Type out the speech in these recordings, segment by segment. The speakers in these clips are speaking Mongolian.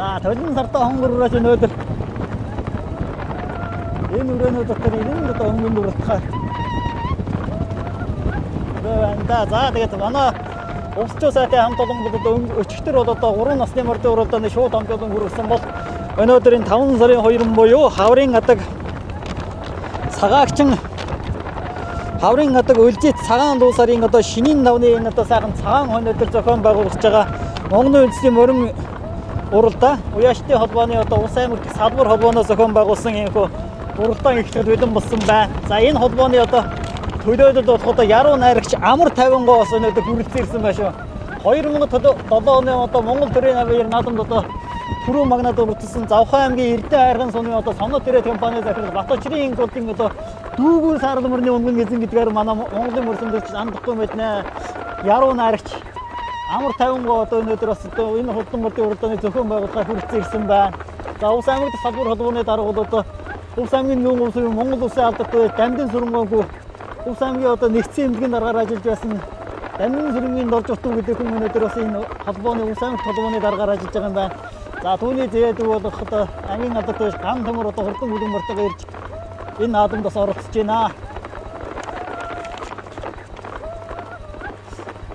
За толин сартаа хонгорроос өнөөдөр энэ өрөөнүүд дотор энэ одоо өнгөнд уралдахаар за тэгээд манай Өвсчөө сайтай хамт олонгод одоо өчигдөр бол одоо 3 насны мордын уралдааны шууд хамт олон хүргэсэн бол өнөөдөр энэ 5 сарын 2 буюу хаврын адаг цагаагчин хаврын адаг үлжит цагаан дуу сарын одоо шинийн навны энэ одоо сайхан цагаан өнөөдөр зохион байгуулж байгаа Монголын үндэсний морин уралдаа Уяаштай холбооны одоо Улс аймагт салбар холбооноос зохион байгуулсан энэ уралдаан эхлэхэд бэлэн болсон байна. За энэ холбооны одоо төлөөлөлд болох одоо яруу найрагч амар 50-гоос өнөөдөр хүрэлцэн ирсэн байна шүү. 2007 оны одоо Монгол төрийн аваар наадамд одоо түрүү магнад уралдсан Завхан аймгийн Эрдэнэ хайрган сумын одоо сонот ирээд компани захирал Батчрын гудын одоо дүүгүүр саарл мөрний өнгөн эзэн гэдгээр манай Монголын мөрсөндөрч андахгүй мэднэ. Яруу найрагч амар 50-го одоо өнөөдөр бас одоо энэ хурдан мөрдийн уралдааны зохион байгуулалтаар хүрэлцэн ирсэн байна. За Улс аймагт салбар холбооны дарга бол одоо Улс аймгийн нүүн улсын Монгол улсын алдартай Дамдын сүрэнгүй Улс аймгийн одоо нэгдсэн эмнэлгийн даргаар ажиллаж байсан Дамдын сүрэнгийн дорж утга гэдэг хүн өнөөдөр бас энэ холбооны Улс аймагт холбооны даргаар ажиллаж байгаа юм байна. За түүний зээдэг болох одоо аймгийн алдартай ган төмөр одоо хурдан бүлэг мөртөг ирж энэ наадамд бас оролцож байна.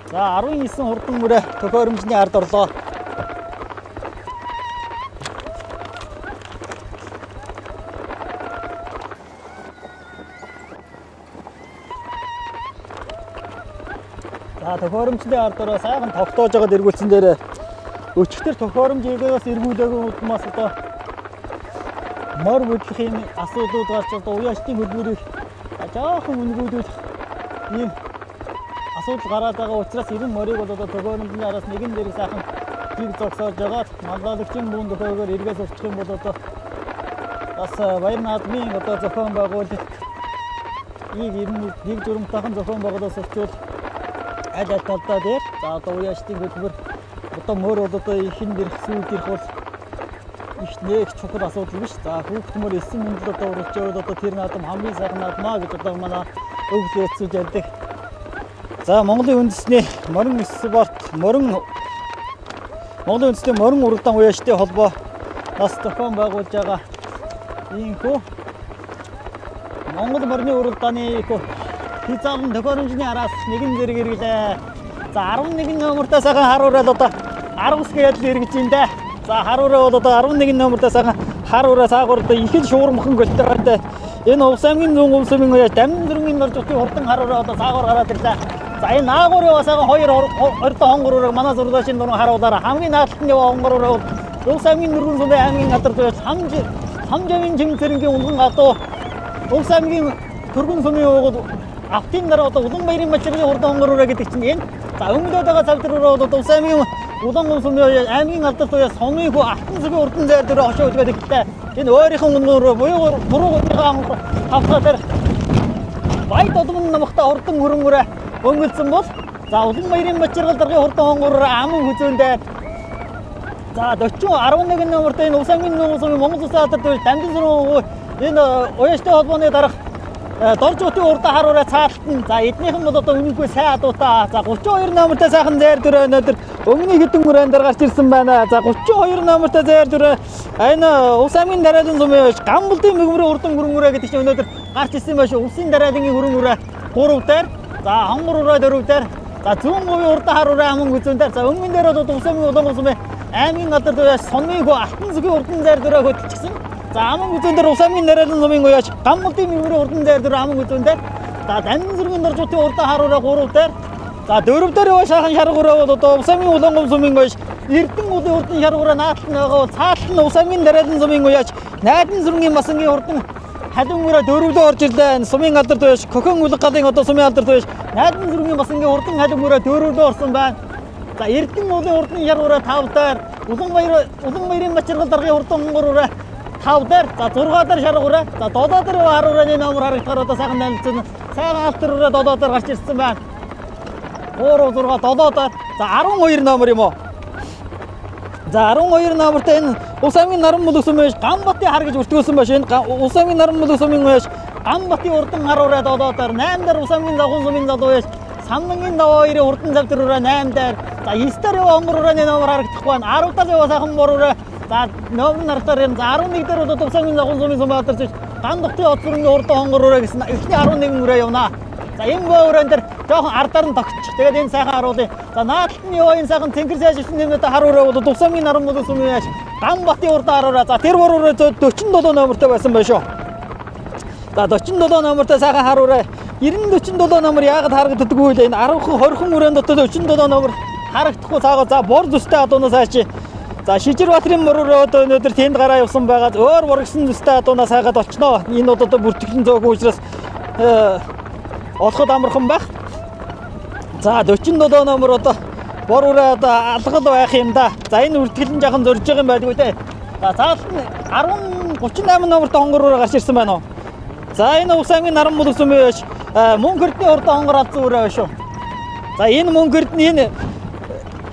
За 19 хурдан мөрөө төхөөрөмжний ард орлоо. За төхөөрөмжний ардаараа сайхан тогтоож байгаад эргүүлсэн дээр өчигдөр төхөөрөмжийгээс эргүүлээгүй хүмүүс одоо мор хөдлөх юм асуудлууд гарч одоо Уяаштай хөдөлмөрийг жоохон үнгүүдүүлэх ийм асуудал гараад байгаа учраас 90 морийг бол одоо төхөөрөмжний араас нэгэн дээр сайхан жиг зогсоож байгаа. Маллагчийн бүүн төхөөгөөр эргээс урчих юм бол одоо бас баяр наадмын одоо зохион байгуулалт нэг журамтайхан зохион байгуулалтаас орчвол аль талдаа дээр за одоо Уяаштай хөдөлмөр одоо мөр бол одоо ихэнд ирэх сүйд ирэх бол их нэг чухал асуудал биш. За хүүхдмөр 9 мөндөл одоо уралж явал одоо тэр наадам хамгийн сайхан наадмаа гэж одоо манай өвгөл эцсүүж ярьдаг. За Монголын үндэсний морин спорт Монголын үндэсний морин уралдаан Уяаштай холбоо нас зохион байгуулж байгаа ийхүү Монгол морины уралдааны хязгаарлан төхөөрөмжний араас нэгэн зэрэг эргэлээ. За 11 номертай сайхан харуулаад одоо 19 гээд эргэж ин дээ. За харуураа бол одоо 11 номертай сайхан харуураа саагур одоо их л шуурмхан гөлтэй байна. Энэ Улс аймгийн зүүн улсын Уяаш Дамдын сүрэнгийн норжтын хурдан харуураа одоо саагур гараад ирлээ. За энэ наагуурын сайхан хоёр ордоо хонгороо манай зургаашийн дуран харуулаараа хамгийн наадтанд яваа хонгороо Улс аймгийн нөргөн сумын аймгийн алдартай хамжавын жимцэрэнгийн улган гадуу Улс аймгийн төргөн сумын уугуул автын дараа одоо Улаанбаярын мачиргийн хурдан хонгороо гэдэг чинь энэ за өнгөлөд байгаа цавдруу одоо Улс аймгийн Улаан сумын аймгийн алдартай сонмын хүү алтан зүгийн урдан зайр дээр очиж үлгээд ихтэй энэ өөрийнхөө өнгөөр буюу буруугийнхаа хавцаар байд одон намхта урдан хөрөнгөрөө өнгөлцөн бол за Улаанбаярын мачиргал даргын хурдан хонгороо аман хүзүүндээ за 11 номертой энэ Улс аймгийн нүүн сумын Монгол улсын алдартай Дамдын сүрэн энэ Уяаштай холбооны дарга доржуутын урдаа харуулаа цаалтан за эднийхэн бол одоо үнэнгүй сайн адуута за 32 номертой сайхан зайр дүрээ өнөөдөр өмнө хэдэн мөрөнд гарч ирсэн байна. За 32 номертой зайр дүрээ энэ Улс аймгийн дараалын сумын Гамбалдын мэгмөрийн урдан хөрөнгөрөө гэдэг чинь өнөөдөр гарч ирсэн байна шүү. Улсын дараалын хөрөнгөрөө 3 дээр за хонгороо 4 дээр за зүүн говийн урдаа харуулаа аман үзүүн дээр за өмнө дээр бол Улс аймгийн Улаан сумын аймгийн алдартай сонмын хүү алтан зүгийн урдан зайр дүрээ хөдөлчихсөн. За аман үзүүн дээр Улс аймгийн дараалын сумын Уяаш Гамбалдын мэгмөрийн урдан зайр дүрээ аман үзүүн дээр за Дамдын сүрэнгийн доржуутын урдаа харуулаа 3 дээр за 4 дээр яваа шахан шаргуураа бол одоо Улс аймгийн Улаан сумын Уяаш Эрдэнэ уулын урдан шаргуураа наадлан байгаа бол цаатал нь Улс аймгийн дараалын сумын Уяаш Найдан сүрэнгийн масангийн урдан халуунгаараа дөрвөлөө орж ирлээ. Сумын алдартай Уяаш Көхөн улаг галын одоо сумын алдартай Уяаш Найдан сүрэнгийн масангийн урдан халуунгаараа дөрвөлөө орсон байна. За Эрдэнэ уулын урдан шаргуураа 5 дээр Улаанбаярын мачиргал даргын урдан хонгороо 5 дээр за 6 дээр шаргуураа за 7 дээр харуулааны номер харагдахаар одоо сайхан нэлцэн сайхан алтраараа 7 дээр гарч ирсэн байна. 3 6 7 дээр за 12 номер юм уу? За 12 номертой энэ Улс аймгийн Наран мөлөг сумын Гамбатын хар гэж өртгүүлсэн байна. Энэ Улс аймгийн Наран мөлөг сумын Уяаш Гамбатын урдан харуулаад 7 дээр 8 дээр Улс аймгийн Завхан сумын залуу Уяаш Самнгийн даваарын урдан завдруура 8 дээр за 9 дээр яваа хонгорооны номер харагдахгүй байна. 10 дээр яваа сайхан моруура За номер нарахтаар энэ 11 дээр одоо Тувсамгийн Завхан сумын сумын алдарч ган духтын хоцрогны урд хонгороо гэсэн эхний 11 мөрөө явна. За энэ бөөрөн дээр жоохон ардаар нь тогтчих. Тэгээд энэ сайхан харуулъя. За наадтны яваа энэ сайхан тэнгэр сайжирсан нэмээд харуулъя бол Тувсамгийн наран модон сумын яаш ган батын урд харуулъя. За тэр бороо 47 номертой байсан байх шүү. За 47 номертой сайхан харуулъя. 90-47 номер яагаад харагддаг вэ? Энэ 10-20 мөрөн дотор 47 номер харагдахгүй цаагаа. За бор зүстэй адуунаас хайчи. За Шижирбаатарын мөрөөр одоо өнөөдөр тэнд гараа явсан байгаа. Өөр урагсан зүстэй адуунаас хайгаад очноо. Энэ одоо бүртгэлэн зөөгүй учраас олоход амархан байх. За 47 номер одоо бор үрээ одоо алгал байх юм да. За энэ бүртгэлэн жахан зорж байгаа юм байдгүй те. За цааш нь 38 номертой хонгороор гарч ирсэн байна уу? За энэ Тувсамгийн наран модон сумын яаш Мөнгө Эрдэнэ урд хонгор алдсан үрээ байна шүү. За энэ Мөнгө Эрдэнэ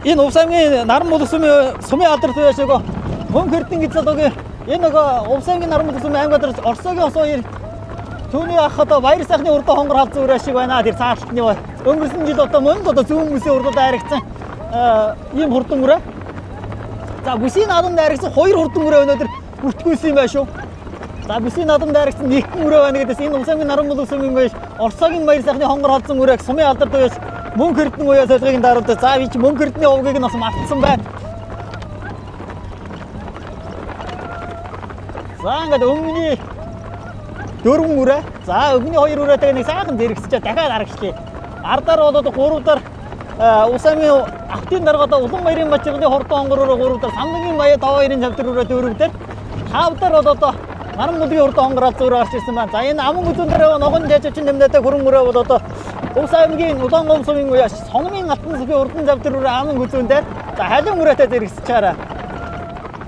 энэ Тувсамгийн наран модон сумын алдарт байшааг Мөнгө Эрдэнэ гэж одоогийн энэ нөгөө Тувсамгийн наран модон сумын аймаг алдарт Оросогийн ос хоёр түүний ах одоо баяр сайхны урд хонгор алдсан үрээ шиг байна. Тэр цаашдны өнгөрсөн жил одоо мөн одоо зүүн бүсийн урдад айрагцсан ийм хурдан үрээ. За бүсийн наадамд айрагцсан хоёр хурдан үрээ өнөөдөр бүртгүүлсэн юм байна шүү. За бүсийн наадамд айрагцсан нэгэн үрээ байна гэдээс энэ Тувсамгийн наран модон сумын байж Оросогийн баяр сайхны хонгор алдсан үрээг сумын алдарт байж Мөнгө Эрдэнэ уяа солигын даруйд за би ч Мөнгө Эрдэнэ овгийг нь бас мартсан байна. За ингээд өмнөний 4 үрээ. За өмнөний 2 үрээтэйг нэг сайхан зэрэгсчээ дахиад харагчлаа. Ардаар болоод 3 даар Тувсамгийн автын дарга одоо Улаанбаярын бачиргын хурдан хонгороор 3 даар Самбангийн баяа 5-2-ын чавтар үрээ 4 дээр 5 даар болоод одоо наран модын хурдан хонгор алзан үрээ гарч ирсэн байна. За энэ аман үзүүн дээр ногоон жажчин нэмнэтэй хөрөн үрээ бол одоо Тувсамгийн Улаангом сумын уяаш Сонмын алтан сүхийн урдан завтар үрээ аман үзүүн дээр за халиун үрээтэй зэрэгсэж чаараа.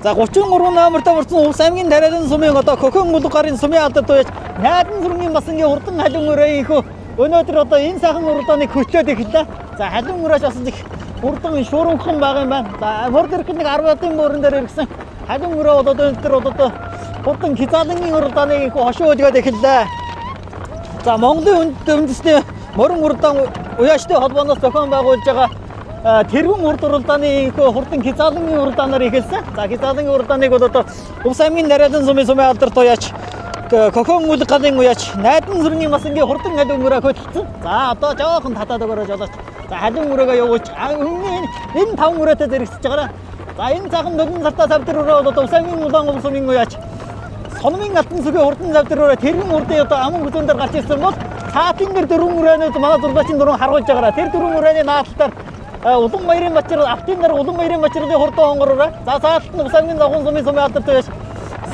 За 33 номертой бүрдсэн Тувсамгийн Тариалан сумын одоо Хөхөн улаг гарын сумын алдарт байж Найдан сүргийн басангийн хурдан халиун үрээ ихөө өнөөдөр одоо энэ сайхан урдааныг хөтлөөд эхэллээ. За халиун үрээч бас их урдан шуурмхан байгаа юм байна. За мөр дэрх нэг 10-ын мөрөн дээр ирсэн халиун үрээ бол өнөөдөр одоо хурдан Хизаалангийн урдааныг ихөө хошуу өдгөөд эхэллээ. За Монголын үндэсний морин урдаан уяаштай холбооноос зохион байгуулж байгаа тэргүүн урд уралдааны ихөө хурдан Хизаалангийн урдаанаар эхэлсэн. За Хизаалангийн урдааныг бол одоо Тувсамгийн Тариалан сумын алдарт уяач Хөхөн улаг гарын уяач Найдан сүргийн басангийн хурдан халиун үрээ хөдөлсөн. За одоо жоохон татаад өгөрөө жолооч. За халиун үрээгээ явууч. Энэ 5 үрээтэй зэрэгсэж байгаараа. За энэ цагаан нөлөн сартаа завтар үрээ бол Тувсамгийн Улаангом сумын уяач Сонмын алтан сүхийн хурдан завтар үрээ тэргэн урдын одоо аман хүзүүн дээр гарч ирсэн бол цаатын дээр 4 үрээнүүд манай зургаачийн дөрөв харуулж байгаараа. Тэр 4 үрээний наадтаар Улаанбаярын бачир автын дээр Улаанбаярын бачиргын хурдан хонгор үрээ. За цаалт нь Тувсамгийн Завхан сумын алдарт байж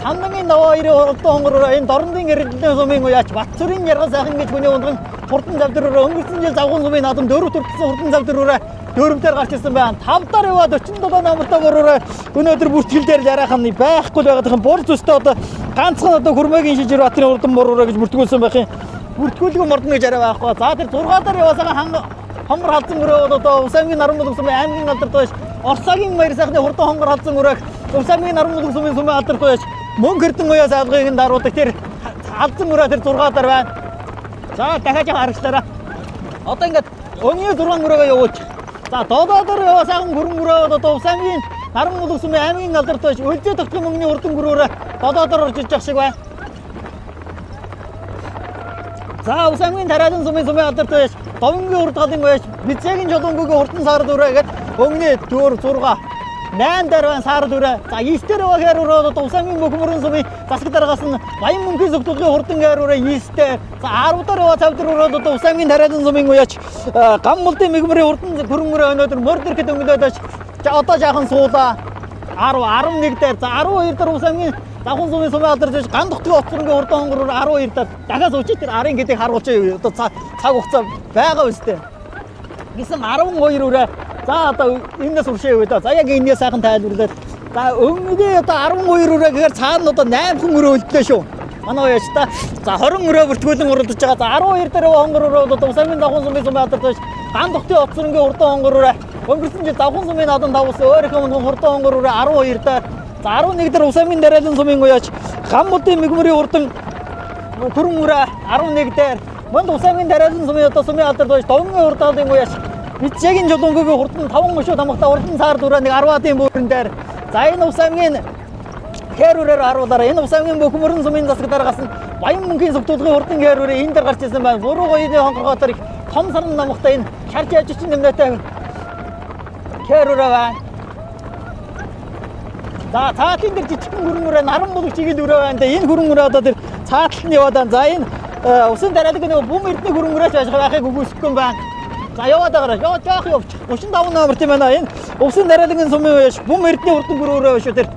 Самбангийн 2-ын хурдан хонгор үрээ энэ Дорндын Эрдэнэ сумын уяач Батцүрийн Яргал сайхан гэж хүний ундран хурдан завтар үрээ өнгөрсөн жил Завхан сумын наадам 4 төрөлсөн хурдан завтар үрээ 4 дээр гарч ирсэн байна. 5 дараа яваа 47 номертой бороо өнөөдөр бүртгэл дээр жараахан байхгүй байгаад бур зүстэй одоо ганцхан одоо Хүрмээгийн Шижирбаатарын урдан бороо гэж бүртгүүлсэн байх юм. Бүртгүүлгүй мордно гэж арай байхгүй. За тэр 6 дараа яваасаа хонгор халдсан өрөө бол одоо Тувсамгийн наран модон сумын аймгийн алдарт байж Оросогийн баяр сайхны хурдан хонгор халдсан өрөөг Тувсамгийн наран модон сумын алдарт байж Мөнгө Эрдэнэ уяас алгыг нь даруудаг тэр халдсан өрөө тэр 6 дараа байна. За дахиад харагчлаараа. Одоо ингээд өнөө 6 өрөөгөө явууч. За 7 дараа яваа сайхан хөрөн өрөө бол Тувсамгийн наран модон сумын аймгийн алдарт байж өлзөө тогтмол мөнгөний хурдан өрөөрөө 7 дараа орж иж явах шиг байна. За Тувсамгийн Тариалан сумын алдарт байж Довонгийн урд галын байж Бицээгийн жолонгогийн хурдан саард үрээгээд өнгөний 4 6 8 дараа саард үрээ. За 9 дээр явахаар өрөө Тувсамгийн Бөхмөрөн сумын засаг дараагаас нь Баян мөнгөний зөвтгөлийн хурдан гэр үрээ 9 дээр. За 10 дараа яваа цавдар өрөө Тувсамгийн Тариалан сумын уяач гам молдын мэгмэрийн хурдан хөрөн үрээ өнөөдөр мөр дэрхэд өнгөлөөд байж одоо жаахан суулаа. 10 11 дээр за 12 дараа Тувсамгийн Завхан сумын алдарт байж ган духтын хоцрогын хурдан хонгороор 12 дээр дахиад уучи тэр арын гэдгийг харуулж одоо цаг хугацаа байгаа үстэй. Гисэн 12 үрээ. За одоо энэс уршээ өгөө. За яг энэс сайхан тайлбарлаад. За өмнөдөө одоо 12 үрээ гэхээр цаана одоо 8 хүн өрөө өлдлөө шүү. Манай уяач та. За 20 өрөө бүртгүүлэн уралдаж байгаа. За 12 дээр хонгор өрөө одоо Тувсамгийн Завхан сумын алдарт байж ган духтын хоцрогын хурдан хонгороор өнгөрсөн жил Завхан сумын наадам давсан өөрийнхөө хурдан хонгор өрөө 12 дээр. За 11 дээр Тувсамгийн Тариалан сумын уяач гам молдын мэгмэрийн хурдан хөрөн үрээ 11 дээр мөн Тувсамгийн Тариалан сумын одоо сумын алдарт байж Довонгийн урд галын уяач Бицээгийн жолонгогийн хурдан 5 мөшөө тамхтай урдан саард үрээ нэг 10-ын бүрэн дээр. За энэ Тувсамгийн Кэрүүрээр харуулаарай. Энэ ус аймгийн Бөхмөрөн сумын засаг дараагаас нь Баян мөнхийн зөвтөлгөө хурдан кэрүүрээ энэ дээр гарч ирсэн байна. Буруу гоёны хонгоргоотор их том сарн намхтай энэ шарж яжчин нэмнэтэй кэрүүрээ байна. За цаатын дээр жижигхэн хөрөнгөөрөө наран булах чиглэл өрөө байна. Энэ хөрөнгөөрөө одоо тэр цааталт нь яваад байна. За энэ усын дараадаг нэг бум эрдний хөрөнгөрөөч ажих байхыг үгүйсэхгүй юм байна. За яваад байгаа. Жоох явж 35 номер тийм байна. Энэ усын дараалагын сумын үеэш бум эрдний хурдан хөрөнгөрөө шүү тэр.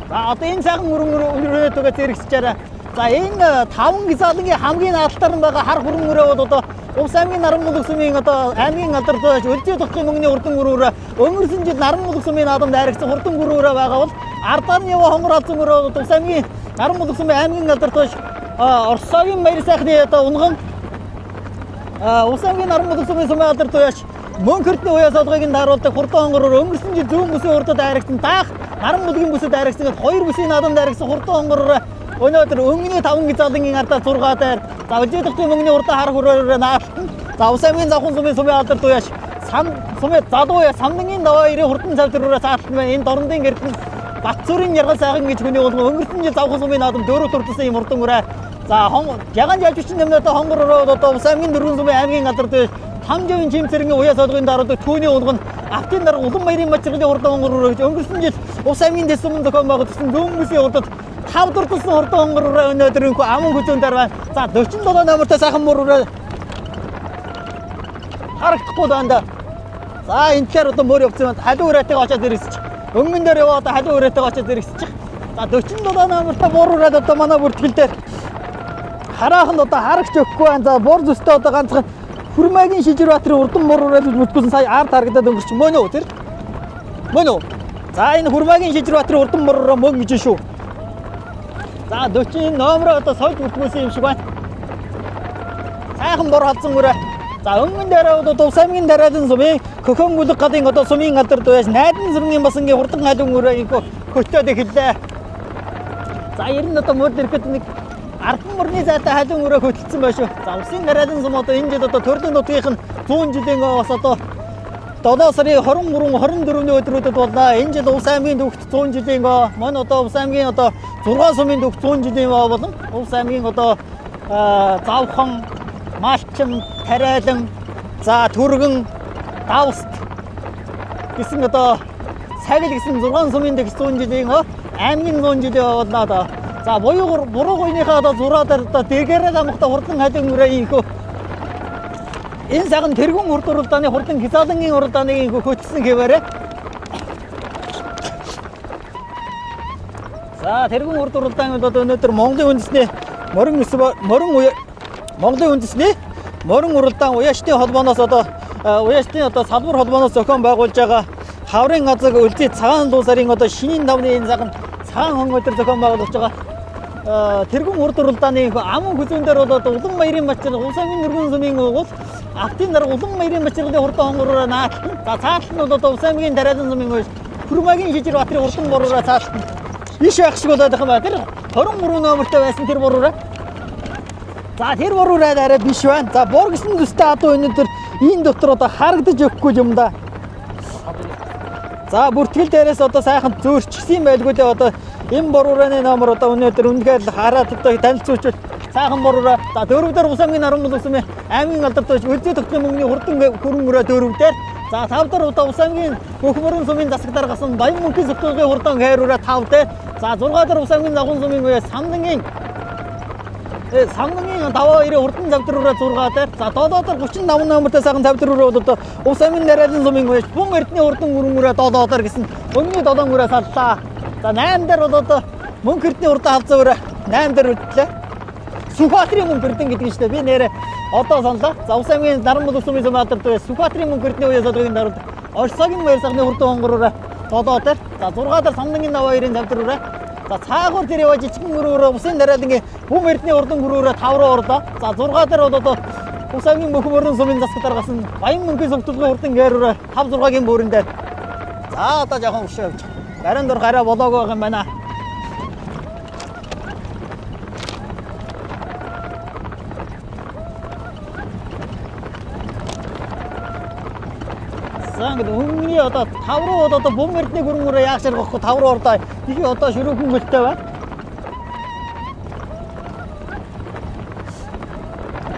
За одоо энэ сайхан хөрөнгөрөө тугаа зэрэгсчээрээ. За энэ 5 гизаалынгийн хамгийн наалтаар нь байгаа хар хөрөнгөрөө бол одоо Улс аймгийн наран булах сумын одоо аймгийн алдартай өлзий тухын мөнгөний хурдан гөрөөрөө өнгөрсөн жил наран булах сумын наадамд харигдсан хурдан гөрөөрөө байгаа бол ардаар нь яваа хонгор алзан гөрөө Улс аймгийн наран булах сумын аймгийн алдартай Оросогийн баяр сайхны одоо унган Улс аймгийн наран булах сумын алдартай мөнхөртний уяас олгыг нь харуулдаг хурдан хонгороор өнгөрсөн жил зүүн бүсийн хурдад харигдсан даах наран булгийн бүсэд харигдсан хоёр бүсийн наадамд харигдсан хурдан хонгороор өнөөдөр өнгөний 5 гизаалынгийн ардаар 6 даар за өлзий тухын мөнгөний хурдан хар хөрөөрөө наалтан за Улс аймгийн завхан сумын алдарт уяаш сумын задууя самдангийн даваа ирээ хурдан цавдруураас цааталт байна. Энэ дорндын гэрдэн Батцуурын яргал сайхан гэж хүний болгон өнгөрсөн жил завхан сумын наадам дөөрөв турдсан юм хурдан гөрөө за жаган жалжчин нэмнэтэй хонгороо одоо Улс аймгийн дөрвөн сумын аймгийн алдарт Тамжавын чимцэргийн уяас олгын дараадаг түүний болгон автын дарга улан баярын мачиргалын хурдан хонгороо гэж өнгөрсөн жил Улс аймгийн дэс сумын зохион байгуулсан зүүн бүсийн хурдад 5 дурдсан хурдан хонгороо өнөөдөр энэхүү аман хүзүүн дээр байна. За 47 номертой сайхан мөрөөрөө харагдахгүй байна. За энэ талаар одоо мөр явцсан байна. Халуун өрөөтэйг очоод ирсэж. Өнгөн дээр яваа одоо халуун өрөөтэйг очоод ирсэж. За 47 номертой мөрөөрөө одоо манай бүртгэл дээр хараахан одоо харагч өгөхгүй байна. За бор зүстэй одоо ганцхан Хүрмаагийн Шижирбаатарын урдан мөрөөрөө бүтгүүлсэн сая ард харагдаад өнгөрч мөн үү тэр? Мөн үү? За энэ Хүрмаагийн Шижирбаатарын урдан мөрөөрөө мөн гэж шүү. За 40 номер одоо сольд бүтгүүлсэн юм шиг байна. Сайхан бор халдсан мөрөө. За өнгөн дээр одоо Улс аймгийн дараадан сумын Көхөн бүлэг гадын одоо сумын алдарт байж найдан сэргийн басангийн хурдан халуун мөрөө инхүү хөтөөд эхэллээ. За ер нь одоо мөр дэрхэд нэг ардын мөрний зайтай халуун мөрөө хөтөлсөн байх шүү. За улсын дараадан сум одоо энэ жил одоо төрлийн нутгийнх нь 100 жилийн бас одоо 7 сарын 23 24-ний өдрүүдэд боллоо. Энэ жил Улс аймгийн төвхт 100 жилийн мөн одоо Улс аймгийн одоо 6 сумын төвхт 100 жилийн болон Улс аймгийн одоо Завхан, Малчин, Тарайлан, за Түргэн, Давст гэсэн одоо Сагил гэсэн 6 сумын төвхт 100 жилийн аймгийн 100 жилийн боллоо одоо. За буруу гоёныхаа одоо зураагаар одоо дэгээрээ амхта хурдан халуун мөрөө инхүү энэ сайхан тэргүүн урд уралдааны хурдан гизаалангийн уралдааныг инхүү хөтсөн хэвээрээ. За тэргүүн урд уралдааны одоо өнөөдөр Монголын үндэсний морин уралдаан уяачтын холбооноос одоо уяачтын одоо салбар холбооноос зохион байгуулж байгаа хаврын газаг өлзий цагаан дуу сарын одоо шинийн давны энэ сайхан цагаан хонгой дээр зохион байгуулж байгаа тэргүүн урд уралдааны аман хүзүүн дээр бол одоо улан баярын мачиргал Улс аймгийн дөрвөн сумын бол автын дарга улан баярын мачиргалын хурдан хонгороо наалтан. За цааталт нь бол одоо Улс аймгийн дараадан сумын үеж Хүрмаагийн Шижирбаатарын хурдан бороо цааталт биш байх шиг болоод байгаа юм байна. Тэр 23 номертой байсан тэр бороо. За тэр бороо арай биш байна. За бор гэсэн төстэй адуу өнөөдөр энэ дотор одоо харагдаж өгөхгүй юм да. За бүртгэл дээрээс одоо сайхан зөөрчсөн байлгүй дээ одоо энэ борооны номер одоо өнөөдөр үнэхээр хараад одоо танилцуулж сайхан бороо. За дөрөвдөр Улс аймгийн наран булах сумын аймгийн алдартай өлзий тухын мөнгөний хурдан хөрөнгөрөө дөрөвдөр. За 5 дахь удаа Улс аймгийн Бөхмөрөн сумын засаг дараагаас нь Баян мөнхийн зөвтөлгөөний хурдан хайраараа 5 дахь. За 6 дахь Улс аймгийн завхан сумын үе самдангийн даваа ирээ хурдан цавдруура 6 дахь. За 7 дахь 35 номертой сайхан цавдруура бол одоо Улс аймгийн дараадан сумын үе бун эрдний хурдан хөрөнгөрөө 7 дахь гэсэн өнний 7 мөрөө саллаа. За 8 дахь бол одоо мөнх эрдний хурдан хавцаа 8 дахь үлдлээ. Сүхбаатарын мөнх эрдэн гэдэг нь шүү дээ. Би нэрээ одоо сонлоо. За Улс аймгийн наран булах сумын алдарт Сүхбаатарын мөнх эрдний уяас олгын дараадаг Оросогийн баяр сайхны хурдан хонгороо 7 дахь. За 6 дахь самдангийн даваа ирийн цавдруура. За цаагуур тэр яваа жижигэн мөрөөрөө усын дараадангийн бум эрдний хурдан хөрөөрөө 5 руу орлоо. За 6 дахь бол одоо Улс аймгийн Бөхмөрөн сумын засаг дараагаас нь Баян мөнхийн зөвтөлгөөний хурдан хайраараа 5-6-гийн бүрэн дээр. За одоо жоохон уршаа явж. Гарин дор гараа болоогүй байгаа юм байна. За ингээд өмнөний одоо 5 руу одоо бөм эрдний хөрөнгөөрөө яах шаргахгүй 5 руу одоо их одоо ширүүхэн гөлтэй байна.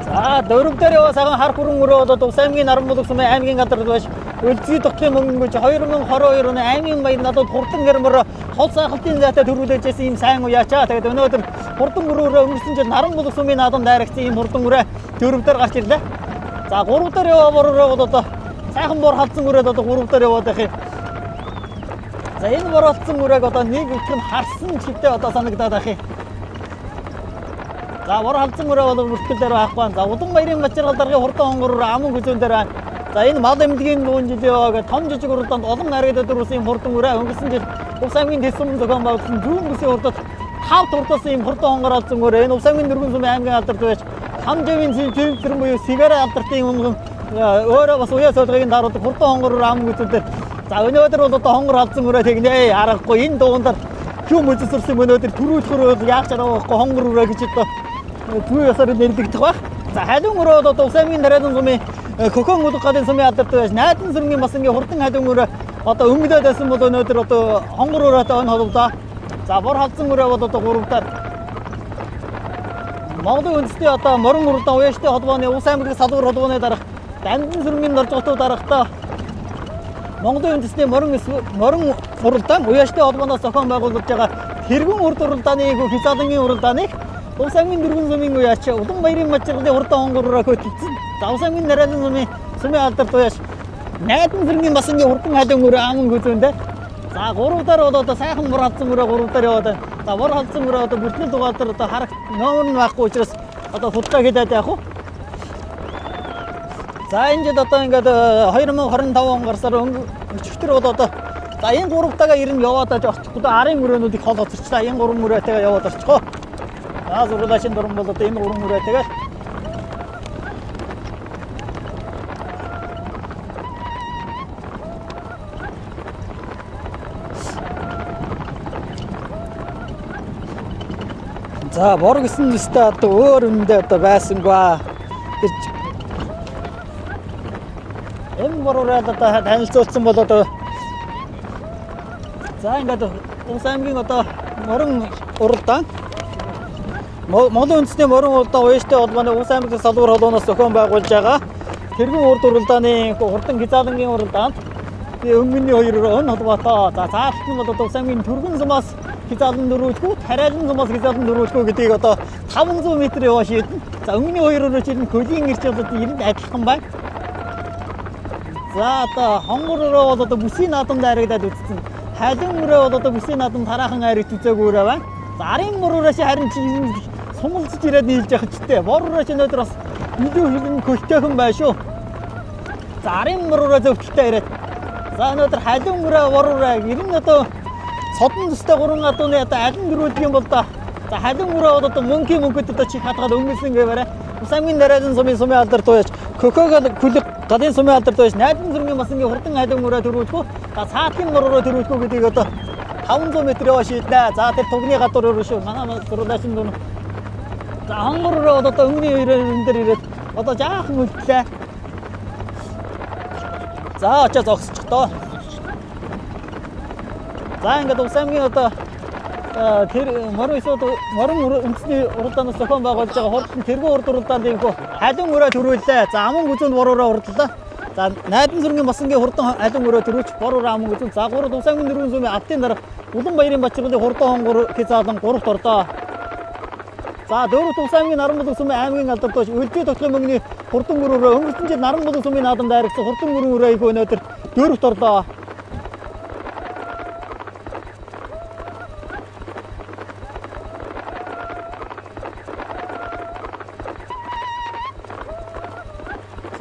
За дөрөвдөр яваа цагаан хар хөрөнгөөрөө одоо Дувс аймгийн Наран Булг сумын аймгийн газар байж Өлзий тогтмын мөнгөж 2022 оны аймгийн баян надад хурдан гэрмөр хол сайхалтын зайтай төрүүлж байсан ийм сайн уяачаа. Тэгээд өнөөдөр хурдан өрөөрөө өнгөрсөн жил Наран Булг сумын наадам дайрагцсан ийм хурдан өрөө дөрөвдөр гарч ирлээ. За 3 дээр яваа бороо одоо сайхан бор халдсан өрөөд одоо 3 дээр яваад байх юм. За энэ бор халдсан өрөөг одоо нэг их нь харсан чивтэй одоо санагдаад байх юм. За бор халдсан өрөө бол бүртгэл дээр байхгүй. За Улан баярын Бачиргал даргын хурдан хонгороор аман хүзүүн дээр байна. За энэ мал эмнэлгийн нүүн жилээ гэх том жижиг уралдаанд олон найрагд өдрөөсөн хурдан өрөө өнгөрсөн жил Улс аймгийн дэслэм зохион байгуулсан зүүн бүсийн урдад 5 туртасан ийм хурдан хонгор алдсан өрөө энэ Улс аймгийн дөрвөн сумын аймгийн алдарт байж хамжавын цэвэр буюу сигара алдартын өмнө өөрөө бас уяа солигын даруудаг хурдан хонгороор аман хүзүүн. За өнөөдөр бол одоо хонгор алдсан өрөө тэгнэ аргагүй энэ дуундар юм үзэсэрсэн өнөөдөр төрүүлэхөр яах чаргаахгүй хонгор өрөө гэж одоо зүй ясаар нэрдэгдэх баг. За халуун өрөө одоо Улс аймгийн Наран сумын Хөхөн мулг гадын сумын алдарт байж Найдан сүргийн бас ингээ хурдан халуун өрөө одоо өнгөлөөд байсан бол өнөөдөр одоо хонгор өрөөтэй өн холбоо. За бор халдсан өрөө бол одоо 3 дахь Монголын үндэсний одоо морин уралдаан уяаштай холбооны Улс аймгийн салбар холбооны дарга Дамжин сүргийн норжготуу дарагтаа Монголын үндэсний морин уралдаан уяаштай холбооноос зохион байгуулж байгаа тэргүүн урд уралдааны хязгаарлалын уралдааныг Улс аймгийн дөрвөн сумын уяач Улан баярын Бачиргалын хурдан хонгороор хөтлөсөн. За Улс аймгийн Наран сумын алдарт уяач Найдан сүргийн бас ингээ хурдан халуун өрөө аман хүзүүндээ. За 3 дараа бол одоо сайхан бор халдсан өрөө 3 дараа яваад байна. За бор халдсан өрөө одоо бүртгэл дугаалтар одоо харах номер нь байхгүй учраас одоо худалдаа хийгээд явах уу. За энэ жил одоо ингээд 2025 он гарсаар өчигдөр бол одоо за энэ 3 тагаа ирнэ яваад очихгүй арын өрөөнүүдийг хол оцорчлаа. Энэ 3 өрөөтэйгээ яваад очихгоо. За зургуулашин дуран бол одоо энэ 3 өрөөтэйгээ за бор гэсэн нэстэ одоо өөр үндэ одоо байсангүй. Энэ бороо одоо танилцуулсан бол одоо за ингээд Улс аймгийн одоо морин уралдаан Монголын үндэсний морин уралдаан уяаштай холбооны Улс аймгийн салбар холбооноос зохион байгуулж байгаа тэргүүн урд уралдааны хурдан хязгаарлалын уралдаанд өмнөний хоёр өн холбоотой. За заалт нь бол Улс аймгийн түргэн сумаас хязгаарлалын дөрвөлгүй, Тариалан сумаас хязгаарлалын дөрвөлгүй гэдгийг одоо 500 м яваа шийдэн. За өмнөний хоёр өрөө чинь хөлийн ирж одоо 90 адилхан байна. За одоо хонгор өрөө бол одоо бүсийн наадам дайрагдаад үзсэн. Халуун өрөө бол одоо бүсийн наадам тараахан айрагт үзээгүй өрөө байна. За арын бор өрөөш харин чи сумалцж ирээд нийлж явах чтэй. Бор өрөөш өнөөдөр бас илүү хилэн көлтөйхэн байна шүү. За арын бор өрөө зөвхөлтэй ирээд. За өнөөдөр халуун өрөө бор өрөө ер нь одоо содон төстэй 3 гадууны одоо аль нь дөрүүлдэг юм бол да. За халуун өрөө бол одоо мөнхөд одоо чих хатгаад өнгөрсөн гэвээрээ. Улс аймгийн Наран сумын алдарт уяач Хөхөг хүлэг гадын сумын алдарт уяач Найдан сүргийн бас ингээ хурдан халуун өрөө төрүүлэхгүй. За цаатын бор өрөө төрүүлэхгүй гэдгийг одоо 500 м яваа шийднэ. За тэр тугны гадуур өрөө шүү. Манай зургуулашин дүн. За хонгор өрөө бол одоо өмнөний өрөөн дээр ирээд одоо жаахан үлдлээ. За очоо зогсчих тоо. За ингээд Улс аймгийн одоо тэр морин үндэсний уралдаанаас зохион байгуулж байгаа хурдан тэргүүн урд уралдаанд инхүү халуун өрөө төрүүллээ. За аман хүзүүнд бор өрөө урдлаа. За Найдан сүргийн бас ингээ хурдан халуун өрөө төрүүлж бор өрөө аман хүзүүнд. За 3 Улс аймгийн дөрвөн сумын автын дарга Улан баярын Бачиргалын хурдан хонгор хязгаарлан 3-т орлоо. За 4-т Улс аймгийн Наран Булг сумын аймгийн алдарт уяач Өлзий тогтмын мөнгөний хурдан өрөө өнгөрсөн жил Наран Булг сумын наадам дайрагцсан хурдан өрөө их өнөөдөр 4-т орлоо.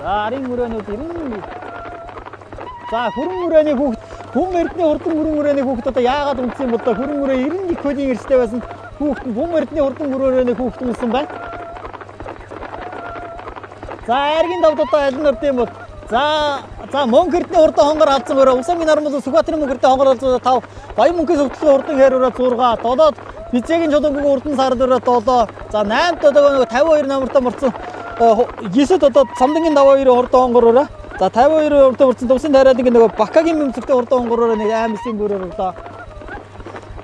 За арын өрөөнүүд ирнэ. За хөрөн өрөөний хүүхд Бөм эрдний хурдан хөрөн өрөөний хүүхд одоо яагаад унтсан юм бол да хөрөн өрөө 91 хөлийн эрстэй байсан хүүхд нь Бөм эрдний хурдан хөрөн өрөөний хүүхд унсан байна. За аргийн давд одоо аль нь орд юм бол за Мөнх эрдний хурдан хонгор алдсан өрөө Улс аймгийн Наран Булг Сүхбаатарын мөнх эрдний хонгор алдсан 5 Баян мөнхөөс өвтлөө хурдан хэр өрөө 6 7-д Бицээгийн чулуугийн урдан сард өрөө 7 за 8-д одоо 52 номертой морцсон 9-д одоо Самдангийн даваа 2 хурдан хонгор өрөө За 52 урд урдсан усын тариад нөгөө Бакагийн мэмсэгтэй урд онгороор нэг аймсын бүрээр орлоо.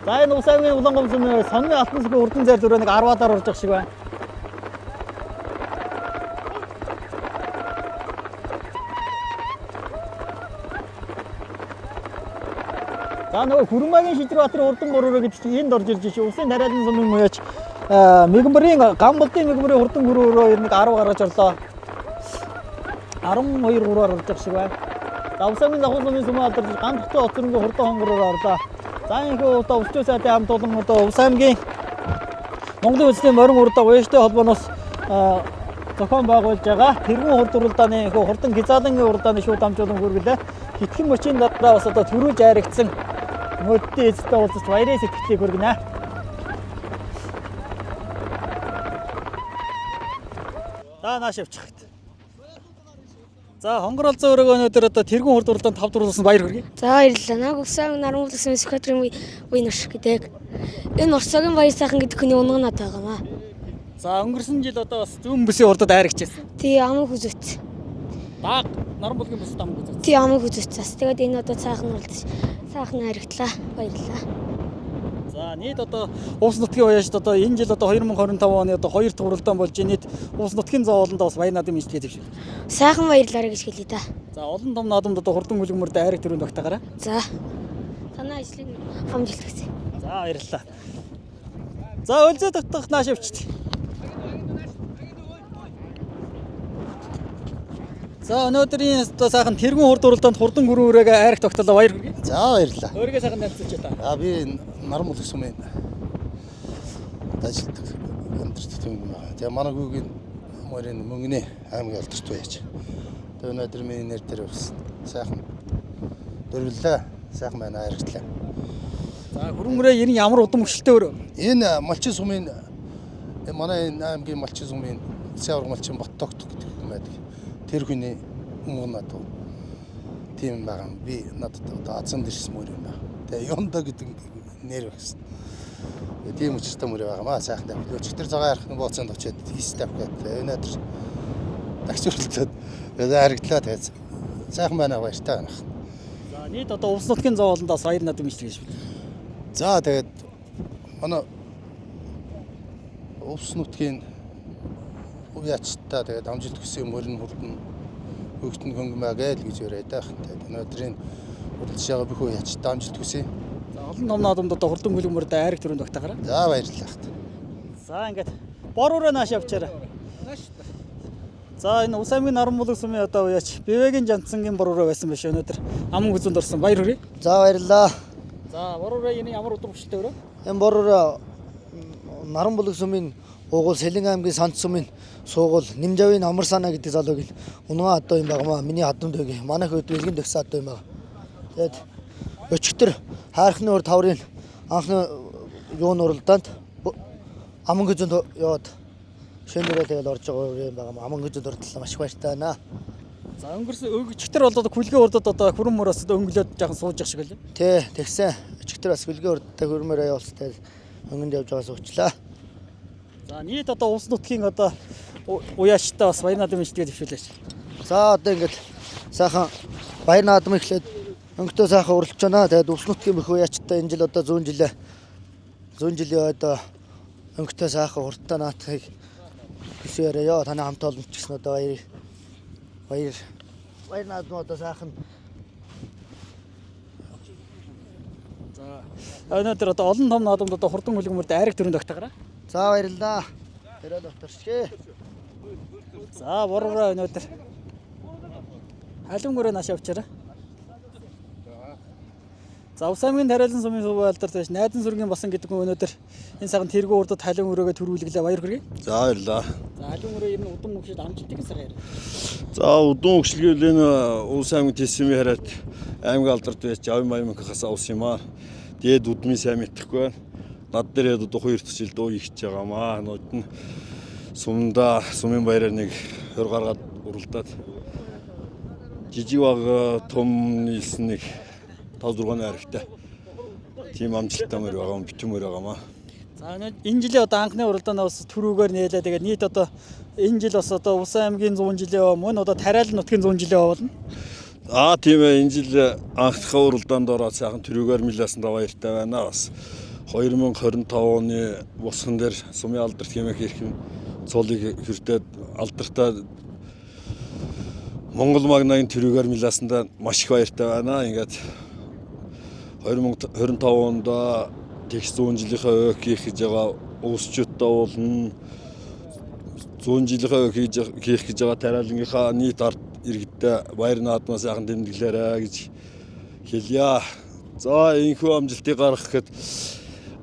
За энэ ус аймгийн Улаангомсын сонны алтан сүргийн урдан зайр дөрөв нэг 10-аар орж явах шиг байна. За нөгөө Хүрмагийн Шижирбаатарын урдан гурваа гэдэг чинь энд орж ирж шүү. Усын тариалан сумын мууяч Мегмарын Гамболтын Мегмарын урдан гурваа нэг 10 гараж орлоо. 12 3-аар орж явах шиг байна. За ус аймгийн Давхар сумын сүмээ алдарч гандхтай оцронгүй хурдан хонгороор орлоо. За энэ одоо өвчтөө сайдын хамт олон одоо ус аймгийн Монголын үндэсний морин урдаа уяжтай холбооноос зохион байгуулж байгаа тэргүүн хурд уралдааны хурдан хязаалангийн уралдааны шууд хамжуулан хүргэлээ. Хитгэн мөчийн дараа бас одоо төрүүлж айрагдсан мөддөө эзэдээ уулзаж баярын сэтгэлийг хүргэнэ. За нааш явчихт. За хонгоролцоо өрөөгөө өнөөдөр одоо тэргүүн хурд уралдаанд 5 дурлуулсан баяр хүргэе. За баярлалаа. Наг усан наран улсын секретарын уйнаш гэдэг. Энэ Оросогийн баяр сайхан гэдэг хүний унган надад байгаамаа. За өнгөрсөн жил одоо бас зүүн бүсийн урдад айрагчээсэн. Тий аман хүзүүц. Баг наран булгийн бүсд аман хүзүүц. Тий аман хүзүүц. Тэгээд энэ одоо цаахан уралдаж сайхан айрагдлаа. Баярлалаа. За нийт одоо Увс нутгийн уяажд одоо энэ жил одоо 2025 оны одоо 2 дахь уралдаан болж нийт Увс нутгийн зоолонд бас баяр наадмын мэдлэгээ дэвшив. Сайхан баярлалаа гэж хэлье да. За олон том наадамд одоо хурдан бүлгмөрд айраг төрөнд багтаагаараа. За. Танай ажлыг хамжилт гэсэн. За баярлалаа. За өлзөө татах нааш явчихт. За өнөөдрийн одоо сайхан тэргүүн хурд уралдаанд хурдан гүрэн үрээгээ айраг тогтоолоо баяр хүргэе. За баярлалаа. Өөрийгөө сайхан танилцуулж та. Би наран булгийн сумын ажилтдаг өндөрт юм байна. Тэгээ манай гүүгийн морин мөнгөний аймгийн алдарт байж. Тэгээ өнөөдөр миний нэр дээр бас сайхан дөрвөллээ. Сайхан байна айрагдлаа. За хөрөн үрээ энэ ямар удам хөшөлтэй өрөө? Энэ малчин сумын манай аймгийн малчин сумын Сявар малчин Боттогт гэдэг юм байдаг. Тэр хүний мөнгө надад тийм байгаа. Би надад одоо азан дэрсэн мөр юм байна. Тэгээ Ёнда гэдэг нэр багсан. Тийм учиртай мөр байгаамаа сайхан тавь. Өчигдөр цагаан ярахны бооцоонд очиад хийс тавьгаад өнөөдөр тагшруултаад харагдлаа тэгээд сайхан байна баяртай байна. За нийт одоо Увс нутгийн зоолондоос баяр наадмын мэдлэг шүү. За тэгээд манай Увс нутгийн уяачтай тэгээд амжилт хүссэн мөрөн хурдан хөгтөн хөнгөмэй гээл гэж яриад байх. Тэгээд өнөөдрийн уралдаж байгаа бүх уяачтай амжилт хүсье. За олон том наадамд одоо хурдан бүлгмөрд айраг төрөнд багтаагаараа. За баярлалаа. За ингээд бор өрөө нааш явчаарай. За энэ Ус аймгийн наран булгийн сумын одоо уяач Бэвэгийн Жантсангийн бор өрөө байсан биш өнөөдөр аман хүзэнд орсон баяр хүргэе. За баярлалаа. За бор өрөө энэ ямар удам хөшөлтэй өрөө? Энэ бор өрөө наран булгийн сумын Угуул Сэлэн аймгийн Санц сумын суугуул Нэмжавын Амар санаа гэдэг залуугийн унган адуу юм байгаамаа. Миний хадамд өгье. Манайх хэд бэлгэн төгсөн адуу юм байгаа. Тэгээд өчигдөр хайрхны урд таврын анхны юун уралдаанд аман хүзэнд яваад шөнөрөө тэгэл орж байгаа юм байгаамаа. Аман хүзэнд уралдлаа маш баяртай байна. За өнгөрсөн өчигдөр бол одоо күлгээ урдад одоо хүрэн мороос өнгөлөөд жаахан сууж явах шиг байлаа. Тий, тэгсэн. Өчигдөр бас күлгээ урдтай хөрмөрөө явуулсан. Өнгөнд явж байгаас уучлаа. За нийт одоо Увс нутгийн одоо уяачтай бас баяр наадмын мэдлэгээ дэвшүүлээч. За одоо ингээд сайхан баяр наадам эхлээд өнгөтэй сайхан уралж байна. Тэгээд Увс нутгийн бүх уяачтай энэ жил одоо 100 жилийн одоо өнгөтэй сайхан хурдтай наатахыг хүсээрээ ёо таны хамт олонч гэсэн одоо баяр наадам одоо сайхан. За өнөөдөр одоо олон том наадамд одоо хурдан бүлгмөрд айраг төрөнд багтаагаараа. За баярлалаа. Тэрэл докторшгэ. За бор өрөө өнөөдөр халуун өрөө нааш явчаарай. За Ус аймгийн тариалан сумын сувын алдарт байж найдан сүргийн басан гэдэг нь өнөөдөр энэ цагаан тэргүү урдад халуун өрөөгөө төрүүлгэлээ баяр хүргэе. За баярлалаа. За халуун өрөө ер нь удам хөгшөд амжилтыг саяар. За удам хөгшилгөл энэ Ус аймгийн тесмийн хараад аймгийн алдарт байж авин маямхаас ус юм аа. Дээд удмын сайн мэдэхгүй байна. Над дээр одоо 2 дахь жил дуу ихж байгаамаа. Нууд нь сумын баяраар нэг хөр гаргаад уралдаад жижиг баг том нийлсэн нэг 5-6 хайрагтай. Тийм амжилттай мөр байгаа юм, битүүмөр байгаамаа. За За энэ жилийн одоо анхны уралдаанаа бас түрүүгээр нээлээ. Тэгээд нийт одоо энэ жил бас одоо Усан аймгийн 100 жилийн мөн одоо Тариал нутгийн 100 жилийн болно. Тийм ээ, энэ жил анхныхаа уралдаанд ороод сайхан түрүүгээр мэлээсэндээ баяртай байна. Бас 2025 оны босгон дээр сумын алдарт хэмээх эрхэм цолыг хүртээд алдартай Монгол магнагийн түрүүгээр мэлээсэндээ маш их баяртай байна. Ингээд 2025 онд тэгш 100 жилийнхаа өвөг хийх гэж байгаа уусчуудтай уулна. 100 жилийнхаа өвөг хийх гэж байгаа Тариалангийнхаа нийт ард иргэдээ баяр наадмаа сайхан тэмдэглээрэй гэж хэлье. За энэхүү амжилтыг гаргах гэхэд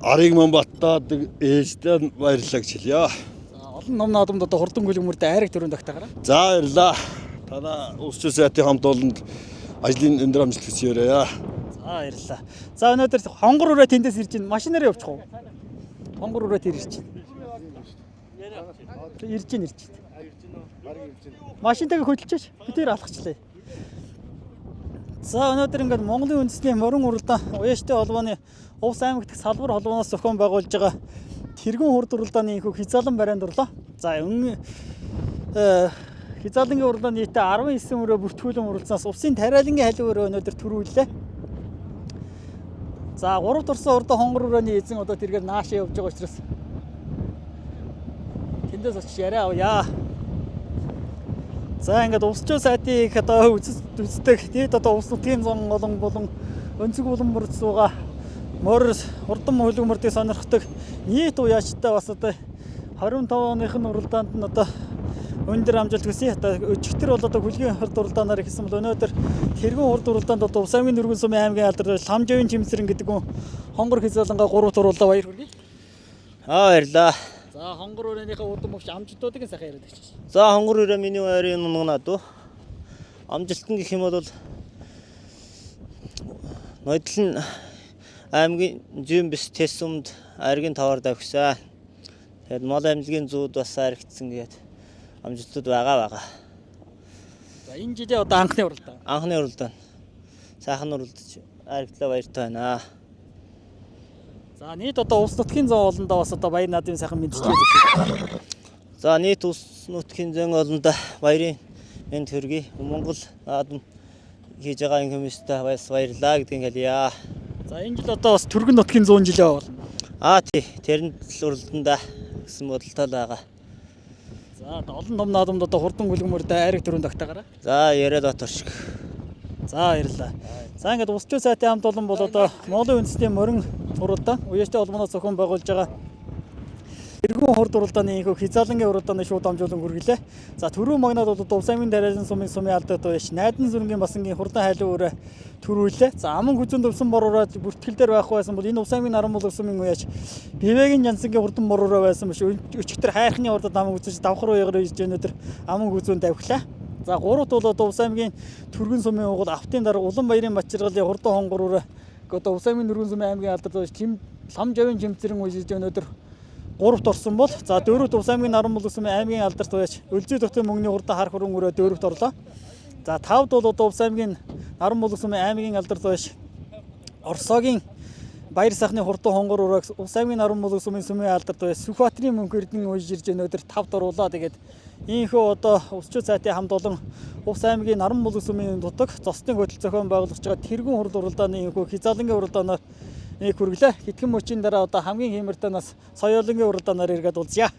арыг ман баттаад ээжтэй баярлалаа гэж хэлье. За олон ном наадамд одоо хурдан гүлгмөрдөө айраг төрөнд тогтоогаарай. За баярлалаа. Танаа уусч сайтын хамт олонд ажлын өндөр амжилт хүсье. За баярлалаа. За өнөөдөр хонгор өрөө тэндээс ирж байна. Машинаараа явчих уу? Хонгор өрөө тэр ирж байна. Ирж байна. Машинтайгаа хөдөлчихөөч. Бид нэр алхачлаа. За өнөөдөр ингээд Монголын үндэсний морин уралдаан Уяштай холбооны Увс аймаг дахь салбар холбооноос зохион байгуулж байгаа тэргүүн хурд уралдааны энэхүү хязаалан барайнд орлоо. За хязаалангийн уралдаанд нийтдээ 19 өрөө бүртгүүлэн уралдаанаас Увсын Тариалангийн халив өрөө өнөөдөр төрүүллээ. За 3 турсан урдаа хонгор өрөөний эзэн одоо тэргээр наашаа явж байгаа учраас тэндээс очиж яриа авъя. За ингээд усчуу сайтыг одоо үздэг нийт одоо ус нутгийн зон болон өнцөг булан сууга морь хурдан хөлгөмөрдийг сонирхдаг нийт уяачтай бас одоо 25 оных нь уралдаанд нь одоо өндөр амжилт хүсье. Одоо өчигдөр бол одоо хүлгийн хурд уралдаанаар хийсэн бол өнөөдөр тэргүүн хурд уралдаанд одоо Ус аймгийн Нүргэн сумын аймгийн алдар Ламжавын Жимсрэн гэдэг хүн хонгор хязаалангаа 3 туруулаа баяр хүргэе. Баярлаа. За хонгор өрөөний удам өгч амжилтуудыг сайхан яриад өгч. За хонгор өрөө миний байрын нунгнаад амжилтан гэх юм бол Ноёдлын аймгийн Жимбис Тэсүмд аргийн таваар давхсан. Тэгээд мал амжилгийн зүүд бас аригдсан гээд амжилтууд байгаа. За энэ жилийн одоо анхны уралдаан. Анхны уралдаан. Сайхан уралдаж аригдлаа баяртай байна. За нийт одоо ус нутгийн зон олондоо бас одоо баяр наадмын сайхан мэдчилээд байна. За нийт ус нутгийн зон олондоо баярын энд төргий Монгол наадам хийж байгаа хүмүүстээ бас баярлаа гэдгийг хэлье. За энэ жил одоо бас түргэн нутгийн 100 жилээ болно. Тий, тэрэн уралдаанда гэсэн бодолтой л байгаа. За олон том наадамд одоо хурдан гүлгмөрдөө айраг төрөнд тогтоогаарай. За яриад оторшиг. За баярлалаа. За ингээд усчуу сайтын хамт олон бол одоо Монголын үндэсний морин уралдаан Уяштай холбооноос зохион байгуулж байгаа тэргүүн хурд уралдааны энэхүү хязаалангийн уралдааны шууд амжуулан хүргэлээ. За түрүү магнад бол Увс аймгийн Тариалан сумын алдарт Уяш Найдан зүрэнгийн басангийн хурдан хайлуу өрөө төрүүлээ. За аман хүзүүнд өвсөн бор ураа бүртгэлээр байх байсан бол энэ Увс аймгийн Наран булаг сумын Уяш Бивэгийн Жансангийн хурдан бор ураа байсан биш. Өчигдөр хайрхны урдад аман хүзэж давхар уягаар иж өнөдөр аман хүзүүнд давхилаа. За 3 бол одоо Увс аймгийн Түргэн сумын угол автын дараа Улаанбаярын Мачиргалын хурдан хонгор өрөө одоо Увс аймгийн Нүргэн сумын аймгийн алдарт Ламжавын Жимсрэн үжиж өнөдөр 3-т орсон бол за 4-т Увс аймгийн Наран булаг сумын аймгийн алдарт Уяш Өлзий дотын мөнгөний хурдан хар хуран өрөө 4-т орлоо. За 5-д бол одоо Увс аймгийн Наран булаг сумын аймгийн алдарт Уяш Орсогийн Баяр сайхны хурдан хонгор өрөө Увс аймгийн Наран булаг сумын алдарт Уяш Сүхбаатарын мөнгө эрдэнэ үжиж ирж өнөдөр 5-т оруулаа. Тэгээд ийхүү одоо усчуу сайтын хамт олон Увс аймгийн Наран булаг сумын дутаг зостын хөтөл зохион байгуулж байгаа тэргүүн хурд уралдааны ийхүү хязаалангийн уралдаанаар нэг хүргэлээ. Хэдхэн мөчийн дараа одоо хамгийн хэмэртэнээс соёолонгийн уралдаанаар эргээд уулзъя.